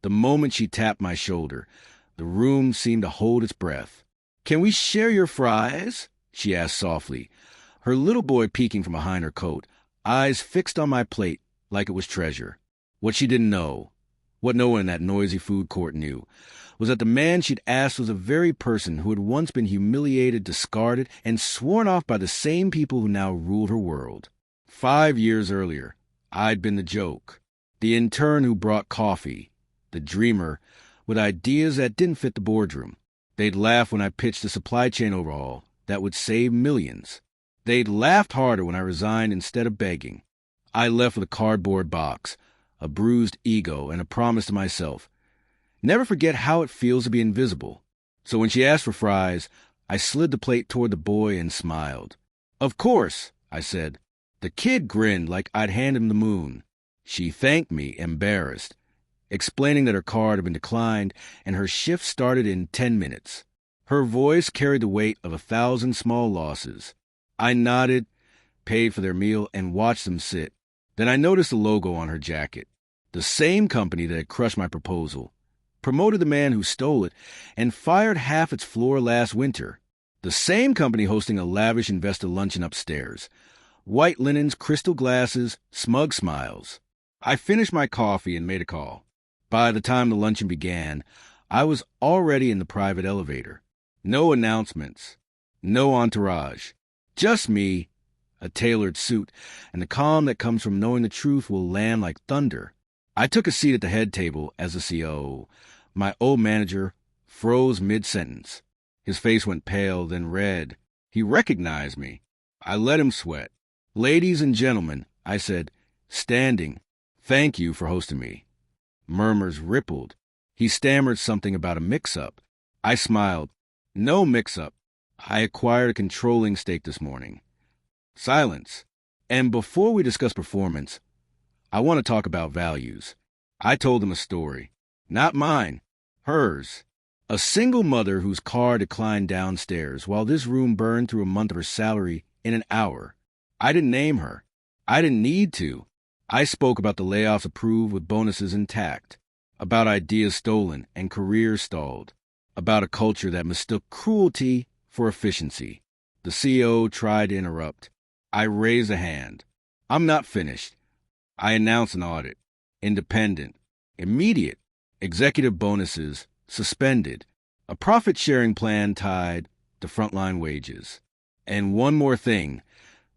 The moment she tapped my shoulder, the room seemed to hold its breath. "Can we share your fries?" she asked softly, her little boy peeking from behind her coat, eyes fixed on my plate like it was treasure. What she didn't know, what no one in that noisy food court knew, was that the man she'd asked was the very person who had once been humiliated, discarded, and sworn off by the same people who now ruled her world. 5 years earlier, I'd been the joke, the intern who brought coffee, the dreamer with ideas that didn't fit the boardroom. They'd laugh when I pitched a supply chain overhaul that would save millions. They'd laughed harder when I resigned instead of begging. I left with a cardboard box, a bruised ego, and a promise to myself. Never forget how it feels to be invisible. So when she asked for fries, I slid the plate toward the boy and smiled. "Of course," I said. The kid grinned like I'd hand him the moon. She thanked me, embarrassed, explaining that her card had been declined and her shift started in 10 minutes. Her voice carried the weight of 1,000 small losses. I nodded, paid for their meal, and watched them sit. Then I noticed the logo on her jacket. The same company that had crushed my proposal, promoted the man who stole it, and fired half its floor last winter. The same company hosting a lavish investor luncheon upstairs. White linens, crystal glasses, smug smiles. I finished my coffee and made a call. By the time the luncheon began, I was already in the private elevator. No announcements, no entourage. Just me, a tailored suit, and the calm that comes from knowing the truth will land like thunder. I took a seat at the head table as the COO. My old manager froze mid-sentence. His face went pale, then red. He recognized me. I let him sweat. "Ladies and gentlemen," I said, standing, "thank you for hosting me." Murmurs rippled. He stammered something about a mix-up. I smiled. "No mix-up. I acquired a controlling stake this morning." Silence. "And before we discuss performance, I want to talk about values." I told him a story. Not mine. Hers. A single mother whose car declined downstairs while this room burned through a month of her salary in an hour. I didn't name her. I didn't need to. I spoke about the layoffs approved with bonuses intact, about ideas stolen and careers stalled, about a culture that mistook cruelty for efficiency. The CEO tried to interrupt. I raised a hand. "I'm not finished." I announced an audit. Independent. Immediate. Executive bonuses suspended. A profit-sharing plan tied to frontline wages. And one more thing.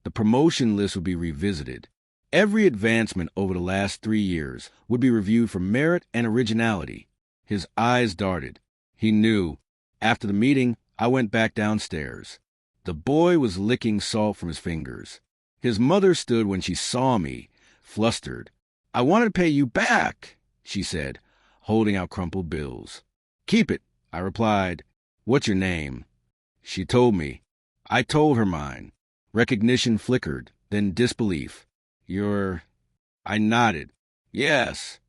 The promotion list would be revisited. Every advancement over the last 3 years would be reviewed for merit and originality. His eyes darted. He knew. After the meeting, I went back downstairs. The boy was licking salt from his fingers. His mother stood when she saw me, flustered. "I wanted to pay you back," she said, holding out crumpled bills. "Keep it," I replied. "What's your name?" She told me. I told her mine. Recognition flickered, then disbelief. I nodded. "Yes."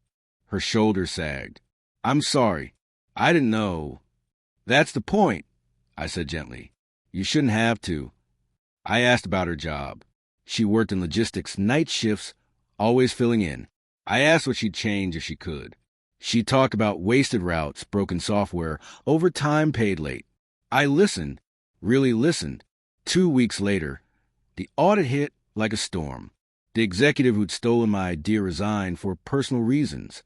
Her shoulders sagged. "I'm sorry. I didn't know." "That's the point," I said gently. "You shouldn't have to." I asked about her job. She worked in logistics, night shifts, always filling in. I asked what she'd change if she could. She talked about wasted routes, broken software, overtime paid late. I listened, really listened. 2 weeks later, the audit hit like a storm. The executive who'd stolen my idea resigned for personal reasons.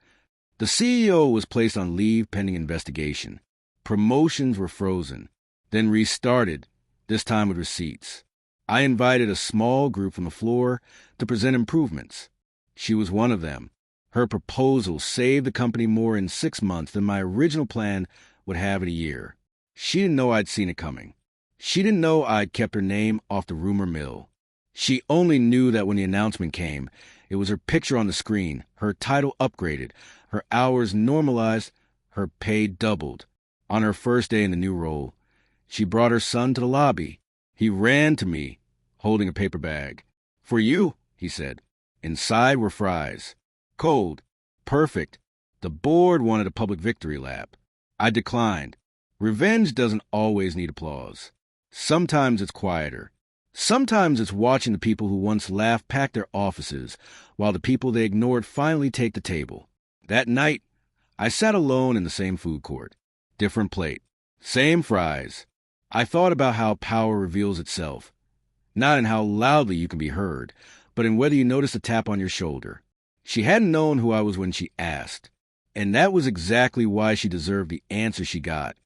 The CEO was placed on leave pending investigation. Promotions were frozen, then restarted, this time with receipts. I invited a small group from the floor to present improvements. She was one of them. Her proposal saved the company more in 6 months than my original plan would have in a year. She didn't know I'd seen it coming. She didn't know I'd kept her name off the rumor mill. She only knew that when the announcement came, it was her picture on the screen, her title upgraded, her hours normalized, her pay doubled. On her first day in the new role, she brought her son to the lobby. He ran to me, holding a paper bag. "For you," he said. Inside were fries. Cold. Perfect. The board wanted a public victory lap. I declined. Revenge doesn't always need applause. Sometimes it's quieter. Sometimes it's watching the people who once laughed pack their offices while the people they ignored finally take the table. That night, I sat alone in the same food court. Different plate. Same fries. I thought about how power reveals itself. Not in how loudly you can be heard, but in whether you notice a tap on your shoulder. She hadn't known who I was when she asked. And that was exactly why she deserved the answer she got.